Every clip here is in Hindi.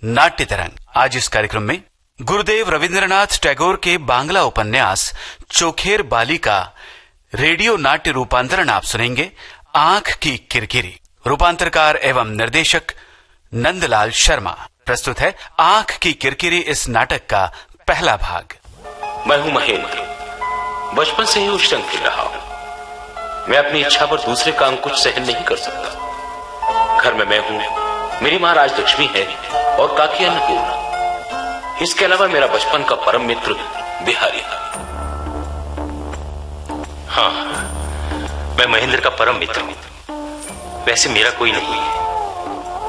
नाट्य तरंग। आज इस कार्यक्रम में गुरुदेव रविंद्रनाथ टैगोर के बांग्ला उपन्यास चोखेर बाली का रेडियो नाट्य रूपांतरण आप सुनेंगे, आंख की किरकिरी। रूपांतरकार एवं निर्देशक नंदलाल शर्मा। प्रस्तुत है आंख की किरकिरी, इस नाटक का पहला भाग। मैं हूं महेंद्र, बचपन से ही उच्चंग फिर रहा हूं। मैं अपनी इच्छा पर दूसरे का अंकुश सहन नहीं कर सकता। घर में मैं हूं, मेरी मां राजलक्ष्मी है और काकी अन्नपूर्णा। इसके अलावा मेरा बचपन का परम मित्र बिहारी है। हाँ, मैं महेंद्र का परम मित्र हूं। वैसे मेरा कोई नहीं है।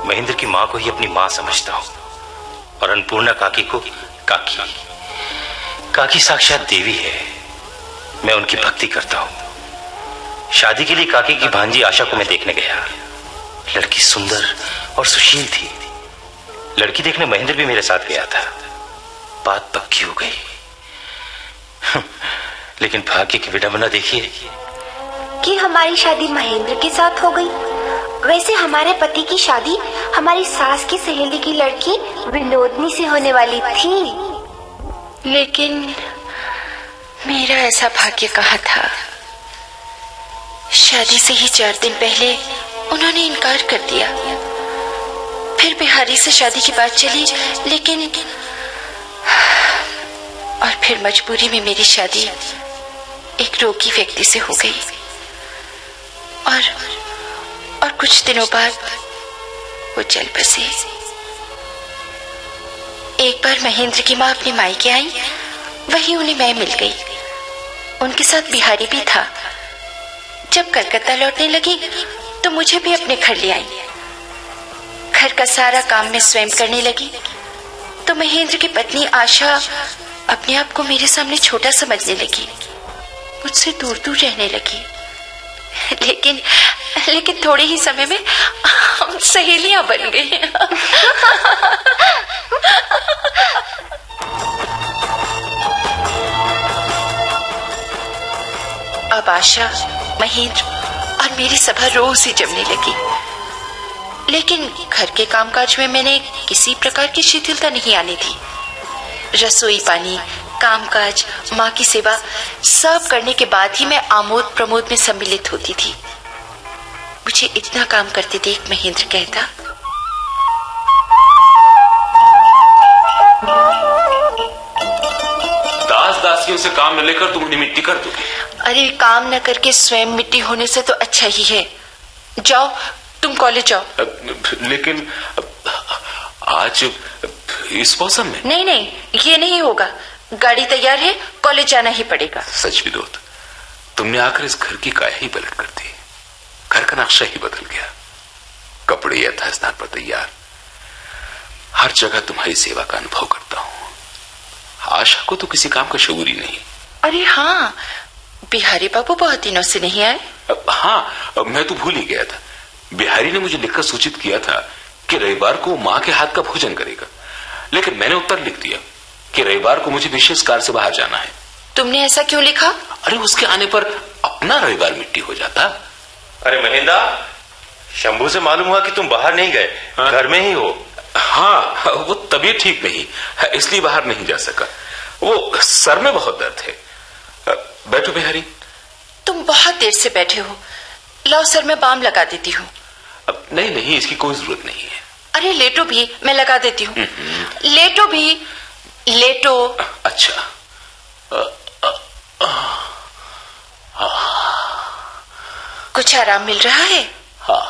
महेंद्र की मां को ही अपनी मां समझता हूं और अन्नपूर्णा काकी को काकी। काकी साक्षात देवी है। मैं उनकी भक्ति करता हूं। शादी के लिए काकी की भांजी आशा को मैं देखने गया। लड़की सुंदर और सुशील थी। लड़की देखने महेंद्र भी मेरे साथ गया था। बात पक्की हो गई। लेकिन भाग्य की विडंबना देखिए कि हमारी शादी महेंद्र के साथ हो गई। वैसे हमारे पति की शादी हमारी सास की सहेली की लड़की विनोदनी से होने वाली थी, लेकिन मेरा ऐसा भाग्य कहाँ था। शादी से ही 4 दिन पहले उन्होंने इनकार कर दिया। फिर बिहारी से शादी की बात चली, लेकिन और फिर मजबूरी में मेरी शादी एक रोगी व्यक्ति से हो गई। और कुछ दिनों बाद वो चल बसे। एक बार महेंद्र की माँ अपनी मायके आई, वहीं उन्हें मैं मिल गई। उनके साथ बिहारी भी था। जब कलकत्ता लौटने लगी तो मुझे भी अपने घर ले आई। घर का सारा काम मैं स्वयं करने लगी तो महेंद्र की पत्नी आशा अपने आप को मेरे सामने छोटा समझने लगी, मुझसे दूर दूर रहने लगी। लेकिन थोड़े ही समय में हम सहेलियां बन गई। अब आशा, महेंद्र और मेरी सभा रोज ही जमने लगी। लेकिन घर के कामकाज में मैंने किसी प्रकार की शिथिलता नहीं आने दी। रसोई पानी, कामकाज, माँ की सेवा सब करने के बाद ही मैं आमोद प्रमोद में सम्मिलित होती थी। मुझे इतना काम करते देख महेंद्र कहता, दास दासियों से काम न लेकर तुम उन्हें मिट्टी कर दोगे। अरे काम न करके स्वयं मिट्टी होने से तो अच्छा ही है। जाओ, तुम कॉलेज जाओ। लेकिन आज इस मौसम में? नहीं, ये नहीं होगा। गाड़ी तैयार है, कॉलेज जाना ही पड़ेगा। सच विनोद, तुमने आकर इस घर की काया ही पलट कर दी। घर का नक्शा ही बदल गया। कपड़े यथास्थान पर तैयार। हर जगह तुम्हारी सेवा का अनुभव करता हूं। आशा को तो किसी काम का शऊर ही नहीं। अरे हाँ, बिहारी बाबू बहुत दिनों से नहीं आए। हाँ, मैं तो भूल ही गया था। बिहारी ने मुझे लिखकर सूचित किया था कि रविवार को माँ के हाथ का भोजन करेगा, लेकिन मैंने उत्तर लिख दिया कि रविवार को मुझे विशेष कार्य से बाहर जाना है। तुमने ऐसा क्यों लिखा? अरे उसके आने पर अपना रविवार मिट्टी हो जाता। अरे महेंद्र, शंभू से मालूम हुआ कि तुम बाहर नहीं गए, घर में ही हो। हाँ, वो तबीयत ठीक नहीं, इसलिए बाहर नहीं जा सका। वो सर में बहुत दर्द है। बैठो बिहारी। तुम बहुत देर से बैठे हो। लाओ, सर में बाम लगा देती हूँ। नहीं, इसकी कोई जरूरत नहीं है। अरे लेटो भी, मैं लगा देती हूँ। लेटो भी, लेटो। अच्छा। कुछ आराम मिल रहा है? हाँ।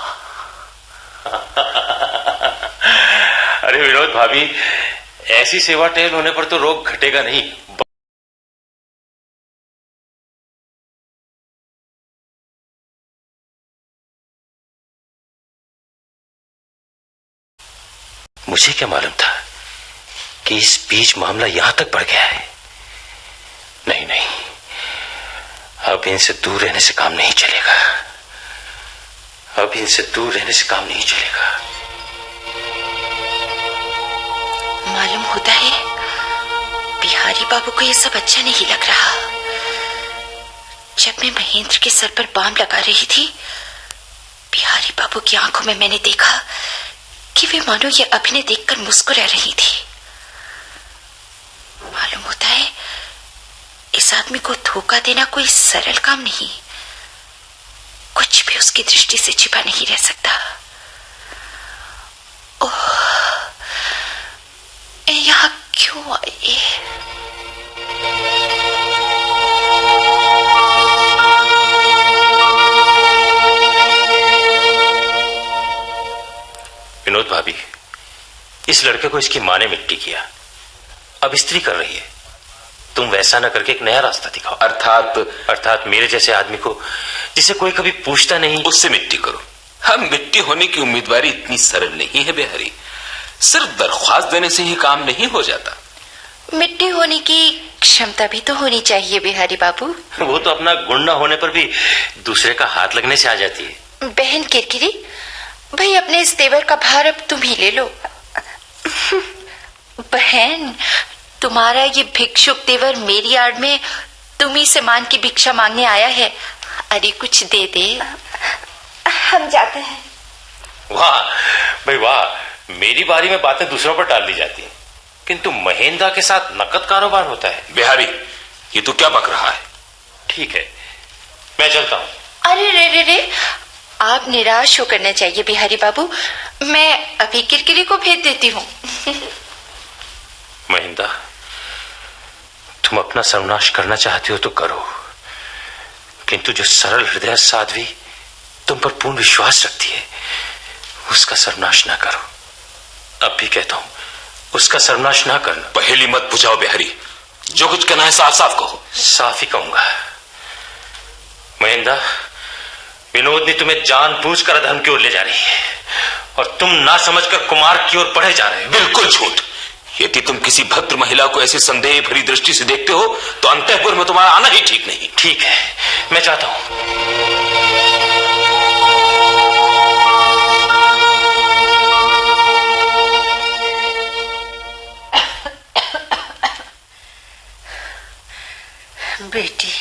अरे विनोद भाभी, ऐसी सेवा टहल होने पर तो रोग घटेगा नहीं। मुझे क्या मालूम था कि इस बीच मामला यहां तक बढ़ गया है। नहीं, अब इनसे दूर रहने से काम नहीं चलेगा। मालूम होता है बिहारी बाबू को यह सब अच्छा नहीं लग रहा। जब मैं महेंद्र के सर पर बाम लगा रही थी, बिहारी बाबू की आंखों में मैंने देखा कि वे मानो ये अभिनय देखकर मुस्कुरा रही थी। मालूम होता है इस आदमी को धोखा देना कोई सरल काम नहीं। कुछ भी उसकी दृष्टि से छिपा नहीं रह सकता। ओह, यहाँ क्यों आई? विनोद भाभी, इस लड़के को इसकी माँ ने मिट्टी किया, अब स्त्री कर रही है। तुम वैसा ना करके एक नया रास्ता दिखाओ। अर्थात मेरे जैसे आदमी को, जिसे कोई कभी पूछता नहीं, उससे मिट्टी करो। हम मिट्टी होने की उम्मीदवारी इतनी सरल नहीं है बिहारी। सिर्फ दरख्वास्त देने से ही काम नहीं हो जाता। मिट्टी होने की क्षमता भी तो होनी चाहिए बिहारी बाबू। वो तो अपना गुण न होने पर भी दूसरे का हाथ लगने से आ जाती है। बहन किरकिरी, भाई अपने इस तेवर का भार अब तुम ही ले लो। बहन, तुम्हारा ये भिक्षुक तेवर मेरी आड़ में तुम्ही से मान की भिक्षा मांगने आया है। अरे कुछ दे दे। हम जाते हैं। वाह भाई वाह, मेरी बारी में बातें दूसरों पर टाल दी जाती हैं, किंतु महेंद्र के साथ नकद कारोबार होता है। बिहारी, ये तो क्या बक रहा है? ठीक है, मैं चलता हूँ। अरे रे रे रे, आप निराश होकर न चाहिए बिहारी बाबू, मैं अभी किरकिरी को भेज देती हूँ। महेंद्र, तुम अपना सर्वनाश करना चाहती हो तो करो, किंतु जो सरल हृदय साध्वी तुम पर पूर्ण विश्वास रखती है, उसका सर्वनाश ना करो। अब भी कहता हूं, उसका सर्वनाश ना करना। पहेली मत बुझाओ बिहारी, जो कुछ कहना है साफ साफ कहो। साफ ही कहूंगा। महेंद्र, विनोद ने तुम्हें जानबूझकर अधर्म की ओर ले जा रही है और तुम ना समझकर कुमार की ओर बढ़े जा रहे हो। बिल्कुल झूठ। यदि तुम किसी भद्र महिला को ऐसी संदेह भरी दृष्टि से देखते हो तो अंतःपुर में तुम्हारा आना ही ठीक नहीं। ठीक है, मैं चाहता हूं। बेटी,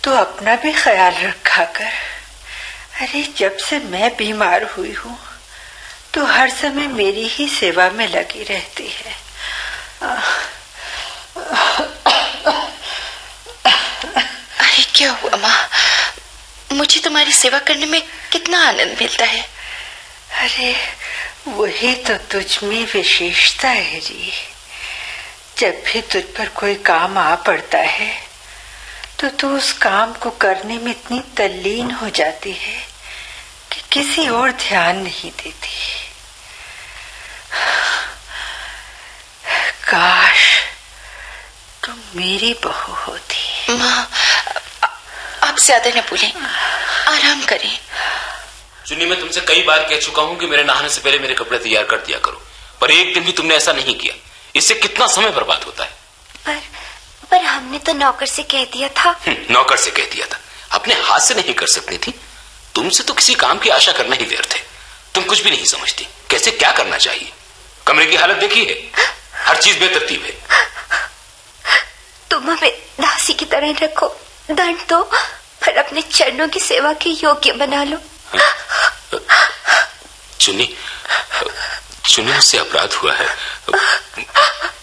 तू अपना भी ख्याल रखा कर। अरे जब से मैं बीमार हुई हूँ तो हर समय मेरी ही सेवा में लगी रहती है। अरे क्या हुआ माँ? मुझे तुम्हारी सेवा करने में कितना आनंद मिलता है। अरे वही तो तुझ में विशेषता है जी। जब भी तुझ पर कोई काम आ पड़ता है तो तू उस काम को करने में इतनी तल्लीन हो जाती है कि किसी और ध्यान नहीं देती। काश तुम मेरी बहू होती। माँ, आप ज्यादा न बोलें, आराम करें। चुन्नी, मैं तुमसे कई बार कह चुका हूं कि मेरे नहाने से पहले मेरे कपड़े तैयार कर दिया करो, पर एक दिन भी तुमने ऐसा नहीं किया। इससे कितना समय बर्बाद होता है। पर हमने तो नौकर से कह दिया था। नौकर से कह दिया था, अपने हाथ से नहीं कर सकती थी? तुमसे तो किसी काम की आशा करना ही व्यर्थ है। तुम कुछ भी नहीं समझती कैसे क्या करना चाहिए। कमरे की हालत देखी है, हर चीज बेतरतीब है। तुम हमें दासी की तरह रखो, दंड दो, पर अपने चरणों की सेवा के योग्य बना लो। चुन्नी, मुझसे अपराध हुआ है,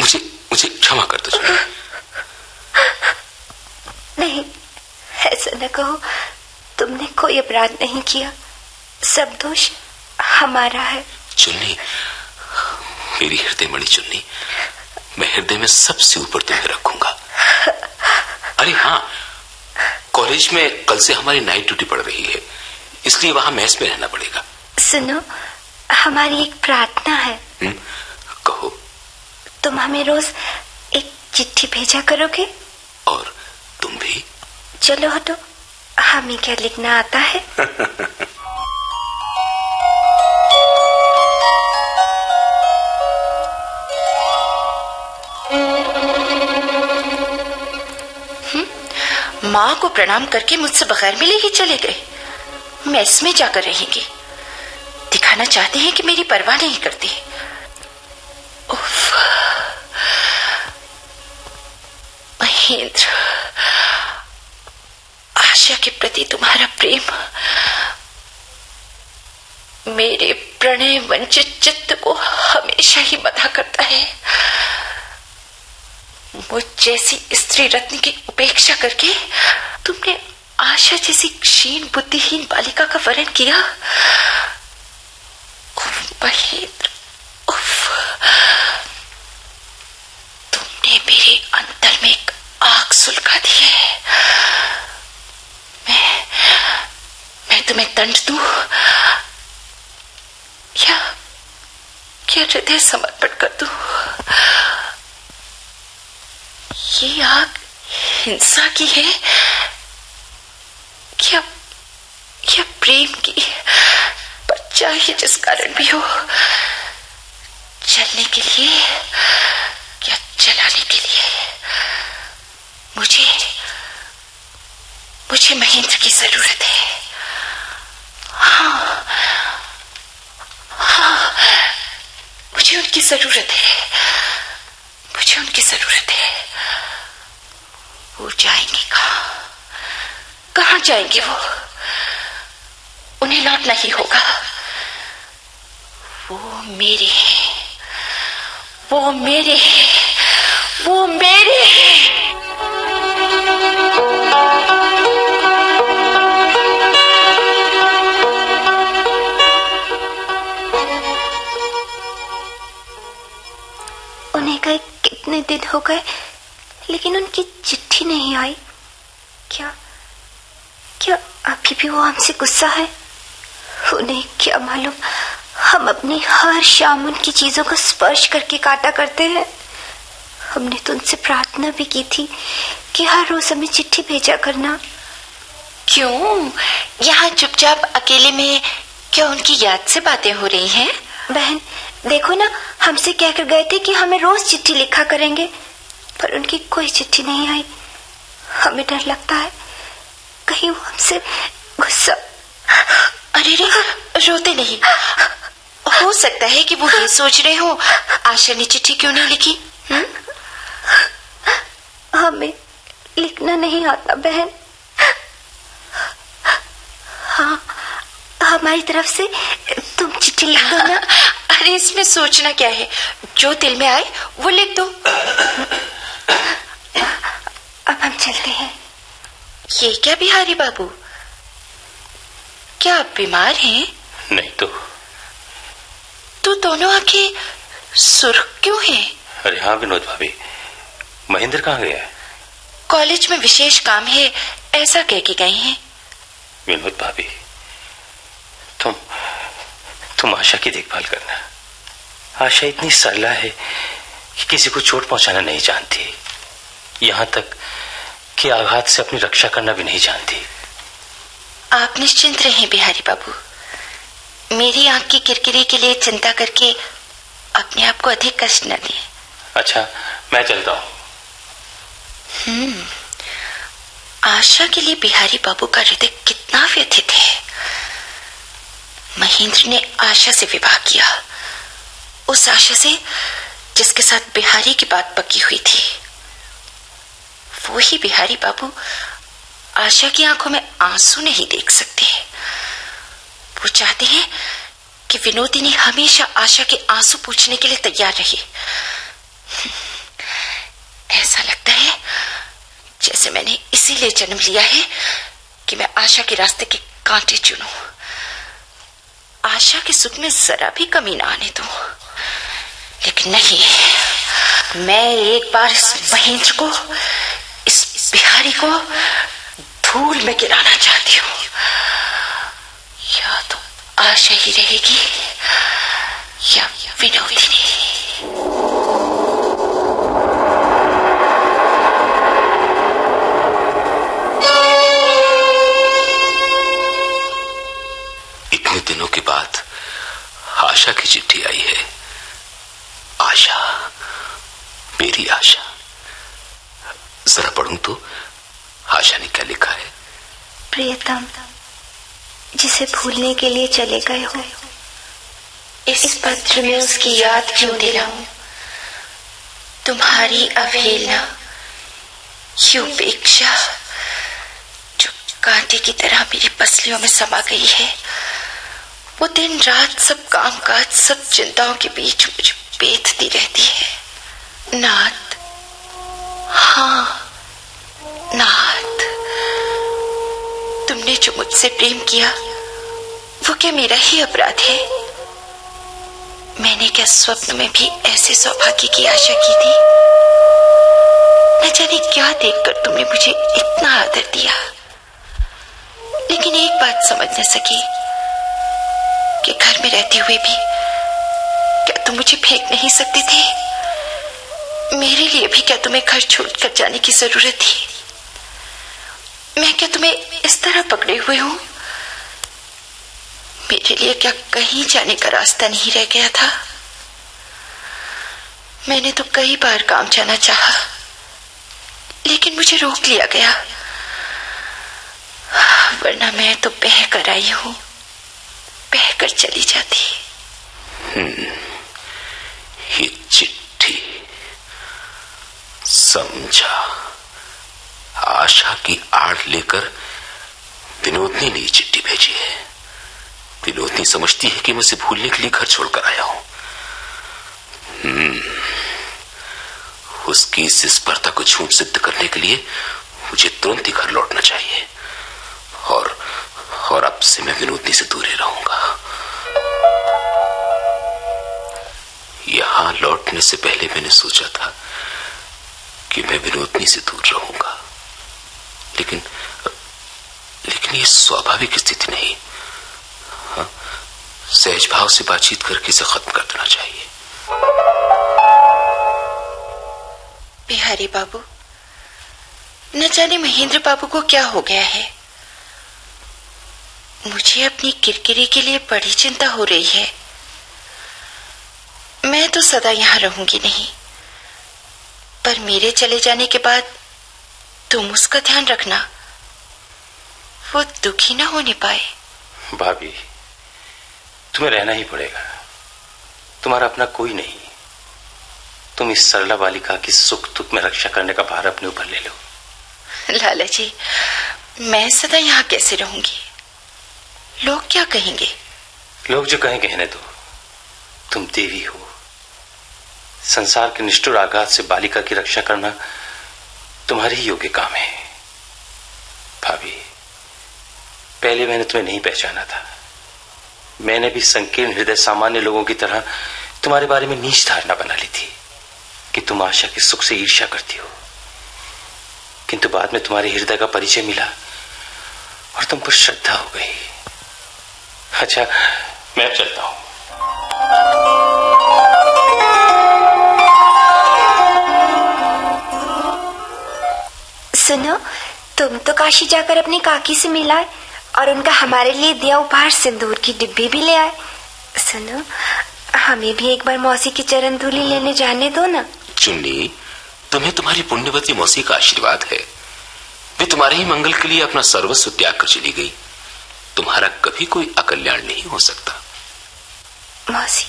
मुझे क्षमा कर दो चुन्नी। नहीं, ऐसा न कहो। तुमने कोई अपराध नहीं किया, सब दोष हमारा है। चुन्नी, मेरी हृदय मणि चुन्नी, मैं हृदय में सबसे ऊपर तुम्हें रखूंगा। अरे हाँ, कॉलेज में कल से हमारी नाइट ड्यूटी पड़ रही है, इसलिए वहां मेस में रहना पड़ेगा। सुनो, हमारी एक प्रार्थना है। कहो। तुम हमें रोज एक चिट्ठी भेजा करोगे? और तुम भी? चलो हटो, हमें क्या लिखना आता है? माँ को प्रणाम करके मुझसे बगैर मिले ही चले गए। मेस में जाकर रहेंगे, दिखाना चाहते हैं कि मेरी परवाह नहीं करती। उफ, महेंद्र, आशा के प्रति तुम्हारा प्रेम मेरे प्रणय वंचित चित्त को हमेशा ही मथा करता है। मुझ जैसी स्त्री रत्न की उपेक्षा करके तुमने आशा जैसी क्षीण बुद्धिहीन बालिका का वरण किया। महेंद्र, तुमने मेरे अंतर में एक आग सुलगा दी है। मैं तुम्हें दंड दूं क्या हृदय समर्पण कर दूं? ये आग हिंसा की है क्या प्रेम की? पर चाहे जिस कारण भी हो, चलने के लिए या चलाने के लिए मुझे महेंद्र की जरूरत है। हाँ, मुझे उनकी जरूरत है। वो जाएंगे कहाँ जाएंगे? वो उन्हें लौटना ही होगा। वो मेरे हैं। उन्हें गए कितने दिन हो गए, लेकिन उनकी चिट्ठी नहीं आई। क्या अभी भी वो हमसे गुस्सा है? उन्हें क्या मालूम, हम अपनी हर शाम उनकी चीजों का स्पर्श करके काटा करते हैं। हमने तो उनसे प्रार्थना भी की थी कि हर रोज हमें चिट्ठी भेजा करना। क्यों यहाँ चुपचाप अकेले में क्या उनकी याद से बातें हो रही हैं? बहन देखो ना, हमसे कहकर गए थे कि हमें रोज चिट्ठी लिखा करेंगे, पर उनकी कोई चिट्ठी नहीं आई। हमें डर लगता है कहीं वो हमसे गुस्सा। अरे रोते नहीं। हो सकता है कि वो ये सोच रहे हो आशा ने चिट्ठी क्यों नहीं लिखी। हमें लिखना नहीं आता बहन। हाँ, हमारी तरफ से तुम चिट्ठी लिख दो ना। अरे इसमें सोचना क्या है, जो दिल में आए वो लिख दो। अब हम चलते हैं। ये क्या बिहारी बाबू, क्या आप बीमार हैं? नहीं तो दोनों आंखें सुर्ख क्यों हैं? अरे हाँ विनोद भाभी, महेंद्र कहाँ गया है? कॉलेज में विशेष काम है ऐसा कह के गए हैं। विनोद भाभी, तुम आशा की देखभाल करना। आशा इतनी सरला है कि किसी को चोट पहुंचाना नहीं जानती, यहां तक कि आघात से अपनी रक्षा करना भी नहीं जानती। आप निश्चिंत रहें बिहारी बाबू, मेरी आंख की किरकिरी के लिए चिंता करके अपने आप को अधिक कष्ट न दें। अच्छा, मैं चलता हूं। आशा के लिए बिहारी बाबू का हृदय कितना व्यथित है। महेंद्र ने आशा से विवाह किया, उस आशा से जिसके साथ बिहारी की बात पक्की हुई थी। वो ही बिहारी बाबू आशा की आंखों में आंसू नहीं देख सकते। वो चाहते हैं कि विनोदिनी हमेशा आशा के आंसू पूछने के लिए तैयार रहे। ऐसा लगता है जैसे मैंने इसीलिए जन्म लिया है कि मैं आशा के रास्ते के कांटे चुनूं, आशा के सुख में जरा भी कमी ना आने दूं। लेकिन नहीं, मैं एक बार इस महेंद्र को, इस बिहारी को धूल में गिराना चाहती हूँ। या तो आशा ही रहेगी या विनोदिनी। इतने दिनों के बाद आशा की चिट्ठी आई है। आशा, मेरी आशा। जरा पढ़ूं तो आशा ने क्या लिखा है। प्रियतम, जिसे भूलने के लिए चले गए हो, इस पत्र में उसकी याद क्यों दिलाऊं? तुम्हारी अवहेलना ये उपेक्षा जो कांटे की तरह मेरी पसलियों में समा गई है, वो दिन रात सब कामकाज, सब चिंताओं के बीच मुझे बेधती रहती है। नाथ, हाँ नाथ, तुमने जो मुझसे प्रेम किया वो क्या मेरा ही अपराध है? मैंने क्या स्वप्न में भी ऐसे सौभाग्य की आशा की थी? न जाने क्या देखकर तुमने मुझे इतना आदर दिया, लेकिन एक बात समझ न सकी कि घर में रहते हुए भी क्या तुम मुझे फेंक नहीं सकते थे? मेरे लिए भी क्या तुम्हें घर छोड़कर जाने की जरूरत थी? मैं क्या तुम्हें इस तरह पकड़े हुए हूं? मेरे लिए क्या कहीं जाने का रास्ता नहीं रह गया था? मैंने तो कई बार काम जाना चाहा, लेकिन मुझे रोक लिया गया, वरना मैं तो बह कर आई हूं, बह कर चली जाती। ये चिट्ठी, समझा, आशा की आड़ लेकर विनोदनी ने चिट्ठी भेजी है। विनोदनी समझती है कि मैं उसे भूलने के लिए घर छोड़कर आया हूं। उसकी इस स्पर्धा को झूठ सिद्ध करने के लिए मुझे तुरंत ही घर लौटना चाहिए, और अब से मैं विनोदनी से दूर ही रहूंगा। यहां लौटने से पहले मैंने सोचा था कि मैं विनोदनी से दूर रहूंगा, लेकिन ये स्वाभाविक स्थिति नहीं। सहज भाव से बातचीत करके इसे खत्म कर देना चाहिए। बिहारी बाबू, न जाने महेंद्र बाबू को क्या हो गया है। मुझे अपनी किरकिरी के लिए बड़ी चिंता हो रही है। मैं तो सदा यहां रहूंगी नहीं, पर मेरे चले जाने के बाद तुम उसका ध्यान रखना, वो दुखी ना होने पाए। भाभी, तुम्हें रहना ही पड़ेगा। तुम्हारा अपना कोई नहीं। तुम इस सरला बालिका की सुख दुख में रक्षा करने का भार अपने ऊपर ले लो। लाला जी, मैं सदा यहाँ कैसे रहूंगी? लोग क्या कहेंगे? लोग जो कहें कहने दो। तुम देवी हो। संसार के निष्ठुर आघात से बालिका की रक्षा करना तुम्हारे ही योग्य काम है। भाभी, पहले मैंने तुम्हें नहीं पहचाना था। मैंने भी संकीर्ण हृदय सामान्य लोगों की तरह तुम्हारे बारे में नीच धारणा बना ली थी कि तुम आशा के सुख से ईर्ष्या करती हो, किंतु बाद में तुम्हारे हृदय का परिचय मिला और तुम पर श्रद्धा हो गई। अच्छा, मैं अब चलता हूं। सुनो, तुम तो काशी जाकर अपनी काकी से मिलाए और उनका हमारे लिए दिया उपहार सिंदूर की डिब्बी भी ले आए। सुनो, हमें भी एक बार मौसी की चरण धूली लेने जाने दो ना। चुन्नी, तुम्हें तुम्हारी पुण्यवती मौसी का आशीर्वाद है। वे तुम्हारे ही मंगल के लिए अपना सर्वस्व त्याग कर चली गई। तुम्हारा कभी कोई अकल्याण नहीं हो सकता। मौसी,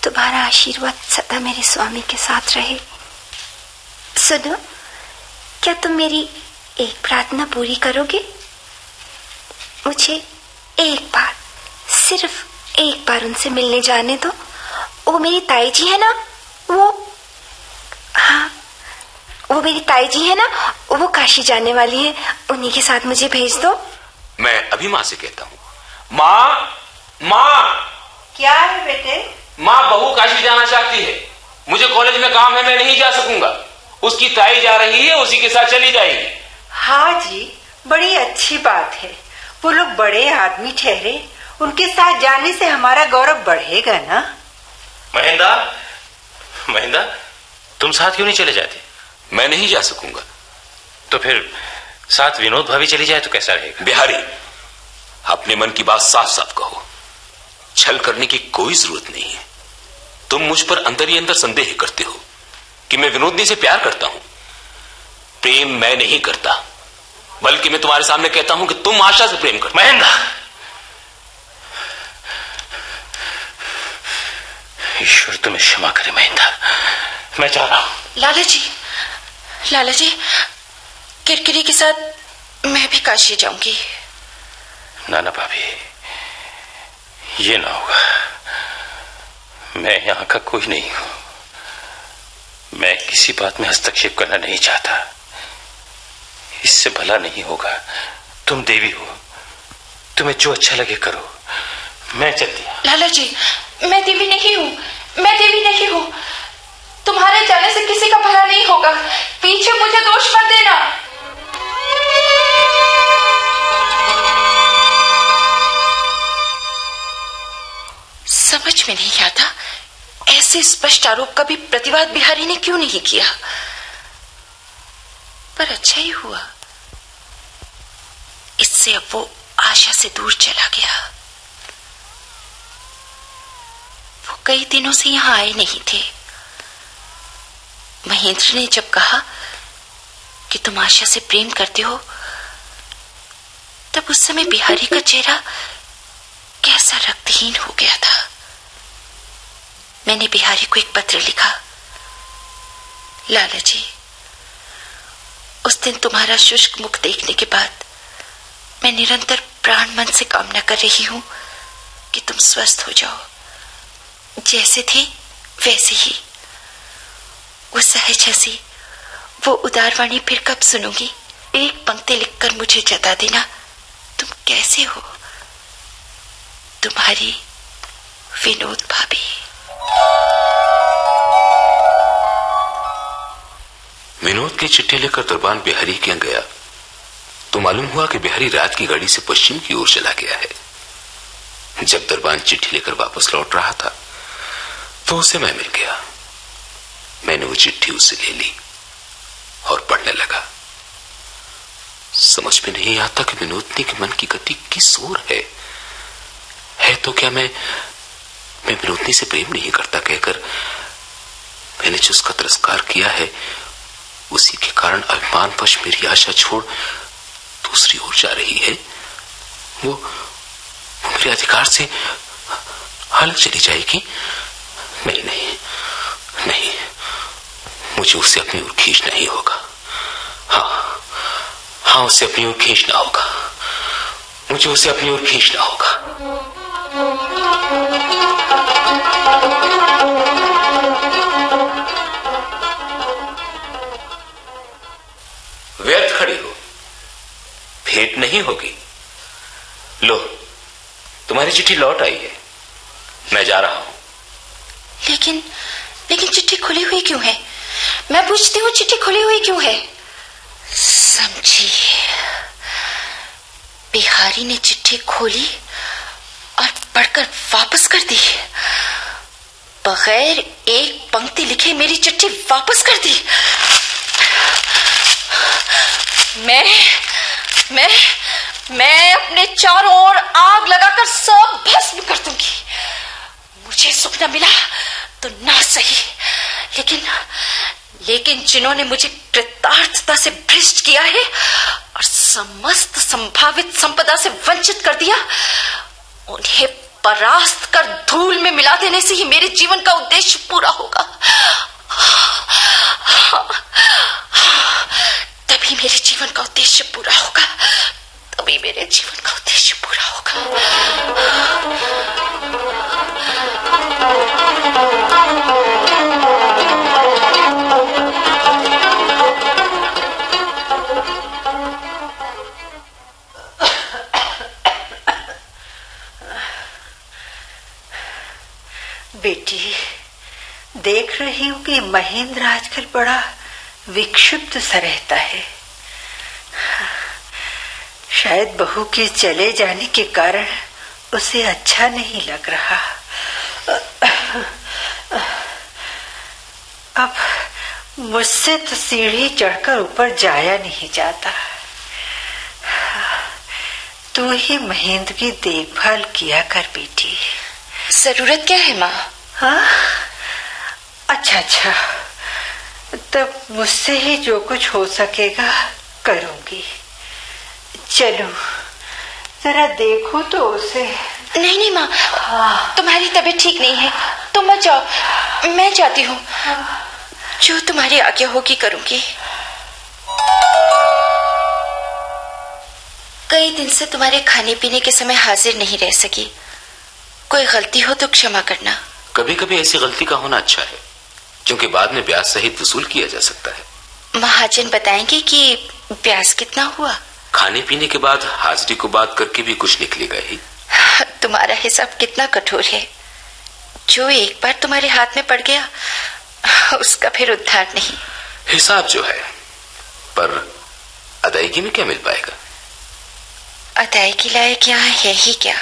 तुम्हारा आशीर्वाद सदा मेरे स्वामी के साथ रहे। सुनो, क्या तुम मेरी एक प्रार्थना पूरी करोगे? मुझे एक बार, सिर्फ एक बार उनसे मिलने जाने दो। वो मेरी ताई जी है ना, वो मेरी ताई जी है ना, वो काशी जाने वाली है। उन्हीं के साथ मुझे भेज दो। मैं अभी माँ से कहता हूँ। माँ, क्या है बेटे? माँ, बहू काशी जाना चाहती है। मुझे कॉलेज में काम है, मैं नहीं जा सकूंगा। उसकी ताई जा रही है, उसी के साथ चली जाएगी। हाँ जी, बड़ी अच्छी बात है। वो लोग बड़े आदमी ठहरे, उनके साथ जाने से हमारा गौरव बढ़ेगा ना। महेंद्र, तुम साथ क्यों नहीं चले जाते? मैं नहीं जा सकूंगा। तो फिर साथ विनोद भाभी चली जाए तो कैसा रहेगा? बिहारी, अपने मन की बात साफ साफ कहो। छल करने की कोई जरूरत नहीं है। तुम मुझ पर अंदर ही अंदर संदेह करते हो कि मैं विनोदनी से प्यार करता हूं। प्रेम मैं नहीं करता, बल्कि मैं तुम्हारे सामने कहता हूं कि तुम आशा से प्रेम करते। महेंद्र, ईश्वर तुम्हें क्षमा करे। महेंद्र, मैं जा रहा हूं। लाला जी, किरकिरी के साथ मैं भी काशी जाऊंगी। ना भाभी, ये ना होगा। मैं यहाँ का कोई नहीं हूं। मैं किसी बात में हस्तक्षेप करना नहीं चाहता। इससे भला नहीं होगा। तुम देवी हो, तुम्हें जो अच्छा लगे करो। मैं चल दिया। लाला जी, मैं देवी नहीं हूँ, मैं देवी नहीं हूँ। तुम्हारे जाने से किसी का भला नहीं होगा। पीछे मुझे दोष मत देना। समझ में नहीं आता, ऐसे स्पष्ट आरोप का भी प्रतिवाद बिहारी ने क्यों नहीं किया। पर अच्छा ही हुआ, इससे अब वो आशा से दूर चला गया। वो कई दिनों से यहां आए नहीं थे। महेंद्र ने जब कहा कि तुम आशा से प्रेम करते हो, तब उस समय बिहारी का चेहरा कैसा रक्तहीन हो गया था। मैंने बिहारी को एक पत्र लिखा। लाला जी, उस दिन तुम्हारा शुष्क मुख देखने के बाद मैं निरंतर प्राण मन से कामना कर रही हूं कि तुम स्वस्थ हो जाओ। जैसे थे वैसे ही। वो सहज हंसी, वो उदारवाणी फिर कब सुनूंगी? एक पंक्ति लिखकर मुझे जता देना तुम कैसे हो। तुम्हारी विनोद भाभी। विनोद की चिट्ठी लेकर दरबान बिहारी के यहाँ गया तो मालूम हुआ कि बिहारी रात की गाड़ी से पश्चिम की ओर चला गया है। जब दरबान चिट्ठी लेकर वापस लौट रहा था तो उसे मैं मिल गया। मैंने वो चिट्ठी उससे ले ली और पढ़ने लगा। समझ में नहीं आता कि विनोदनी के मन की गति किस ओर है तो क्या मैं विनोदनी से प्रेम नहीं करता कहकर मैंने जो उसका तिरस्कार किया है, उसी के कारण अभिमानवश मेरी आशा छोड़ दूसरी ओर जा रही है। वो मेरे अधिकार से अलग चली जाएगी। नहीं, मुझे उसे अपनी ओर खींचना ही होगा। हाँ, उसे अपनी ओर खींचना होगा। मुझे उसे अपनी ओर खींचना होगा। व्यर्थ खड़ी हो, भेंट नहीं होगी। लो, तुम्हारी चिट्ठी लौट आई है। मैं जा रहा हूं। लेकिन चिट्ठी खुली हुई क्यों है? मैं पूछती हूँ, चिट्ठी खुली हुई क्यों है? समझी, बिहारी ने चिट्ठी खोली और पढ़कर वापस कर दी। बगैर एक पंक्ति लिखे मेरी चिट्ठी वापस कर दी। मैं अपने चारों ओर आग लगाकर सब भस्म कर दूंगी। मुझे सुख न मिला तो ना सही, लेकिन जिन्होंने मुझे कृतार्थता से भ्रष्ट किया है और समस्त संभावित संपदा से वंचित कर दिया, उन्हें परास्त कर धूल में मिला देने से ही मेरे जीवन का उद्देश्य पूरा होगा। तभी मेरे जीवन का उद्देश्य पूरा होगा। तभी मेरे जीवन का उद्देश्य पूरा होगा। बेटी, देख रही हूं कि महेंद्र आजकल बड़ा विक्षिप्त सा रहता है। शायद बहू के चले जाने के कारण उसे अच्छा नहीं लग रहा। अब मुझसे तो सीढ़ी चढ़कर ऊपर जाया नहीं जाता। तू ही महेंद्र की देखभाल किया कर बेटी। जरूरत क्या है माँ? हाँ, अच्छा, तब मुझसे ही जो कुछ हो सकेगा करूंगी। चलो जरा देखो तो उसे। नहीं माँ, तुम्हारी तबीयत ठीक नहीं है, तुम मत जाओ, मैं जाती हूँ। जो तुम्हारी आज्ञा होगी करूंगी। कई दिन से तुम्हारे खाने पीने के समय हाजिर नहीं रह सकी। कोई गलती हो तो क्षमा करना। कभी कभी ऐसी गलती का होना अच्छा है, क्योंकि बाद में ब्याज सहित वसूल किया जा सकता है। महाजन बताएंगे कि ब्याज कितना हुआ? खाने पीने के बाद हाजिरी को बात करके भी कुछ निकलेगा ही। तुम्हारा हिसाब कितना कठोर है। जो एक बार तुम्हारे हाथ में पड़ गया उसका फिर उद्धार नहीं। हिसाब जो है, पर अदायगी में क्या मिल पाएगा? अदायगी लायक यहाँ है ही क्या?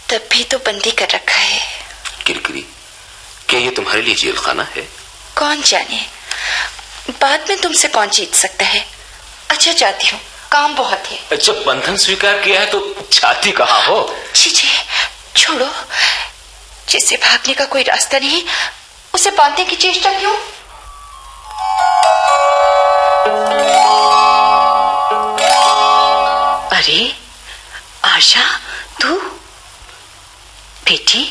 तब भी तो बंदी कर रखा है। किरकिरी, क्या ये तुम्हारे लिए जेल खाना है? कौन जाने, बाद में तुमसे कौन जीत सकता है। अच्छा जाती हूँ, काम बहुत है। जब बंधन स्वीकार किया है तो जाती कहाँ हो? जी छोड़ो, जिसे भागने का कोई रास्ता नहीं उसे बांधने की चेष्टा क्यों? अरे आशा, तू? बेटी,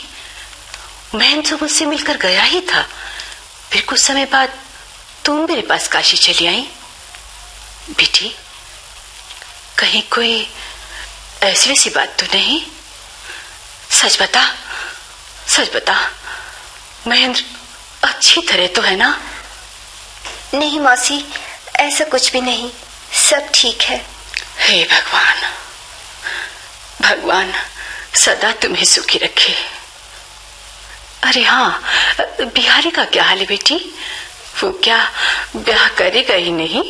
मैं तो मुझसे मिलकर गया ही था, फिर कुछ समय बाद तुम मेरे पास काशी चली आई। बेटी, कहीं कोई ऐसी वैसी बात तो नहीं? सच बता, महेंद्र अच्छी तरह तो है ना? नहीं मौसी, ऐसा कुछ भी नहीं, सब ठीक है। हे भगवान सदा तुम्हें सुखी रखे। अरे हाँ, बिहारी का क्या हाल है बेटी? वो क्या ब्याह करेगा ही नहीं?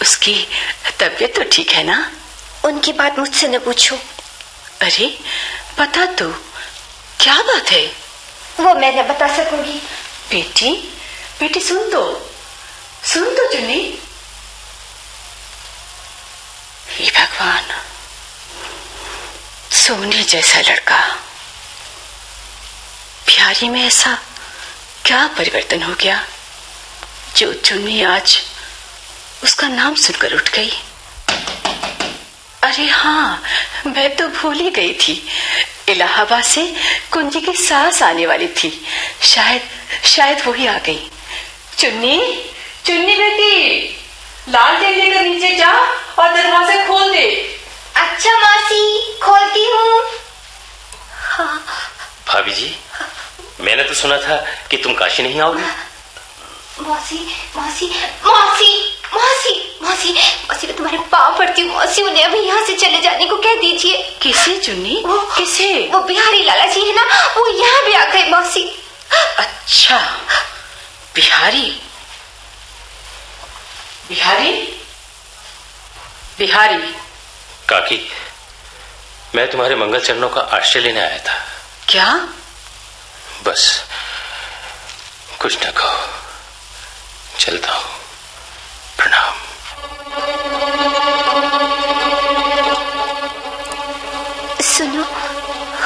उसकी तबीयत तो ठीक है ना? उनकी बात मुझसे न पूछो। अरे बता तो, क्या बात है? वो मैं न बता सकूंगी। बेटी सुन तो चुन्नी। हे भगवान, सोने जैसा लड़का, बिहारी में ऐसा क्या परिवर्तन हो गया जो चुन्नी आज उसका नाम सुनकर उठ गई? अरे हाँ, मैं तो भूल ही गई थी, इलाहाबाद से कुंजी की सास आने वाली थी। शायद वो ही आ गई। चुन्नी बेटी, लालटेन लेकर नीचे जा और दरवाजा खोल दे। अच्छा मौसी, खोलती हूँ। हाँ। भाभी जी, मैंने तो सुना था कि तुम काशी नहीं आओगी। मौसी, मैं तुम्हारे पाँव पड़ती हूँ मौसी, उन्हें अभी यहाँ से चले जाने को कह दीजिए। किसे चुन्नी? किसे? वो बिहारी लाला जी है ना, वो यहाँ भी आ गए मौसी। अच्छा, बिहारी। काकी, मैं तुम्हारे मंगल चरणों का आश्रय लेने आया था। क्या? बस कुछ न कहो, चलता हूं। प्रणाम। सुनो,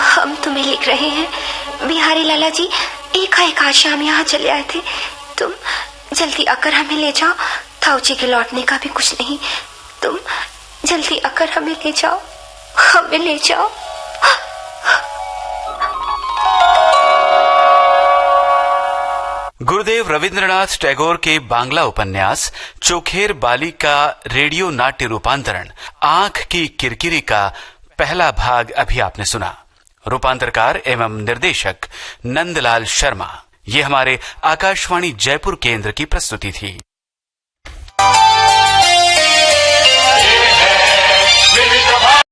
हम तुम्हें लिख रहे हैं। बिहारी लाला जी एकाएक आज शाम यहाँ चले आए थे। तुम जल्दी आकर हमें ले जाओ। ताऊ जी के लौटने का भी कुछ नहीं, तुम जल्दी आकर हमें ले जाओ। गुरुदेव रविंद्रनाथ टैगोर के बांग्ला उपन्यास चोखेर बाली का रेडियो नाट्य रूपांतरण आंख की किरकिरी का पहला भाग अभी आपने सुना। रूपांतरकार एवं निर्देशक नंदलाल शर्मा। ये हमारे आकाशवाणी जयपुर केंद्र की प्रस्तुति थी।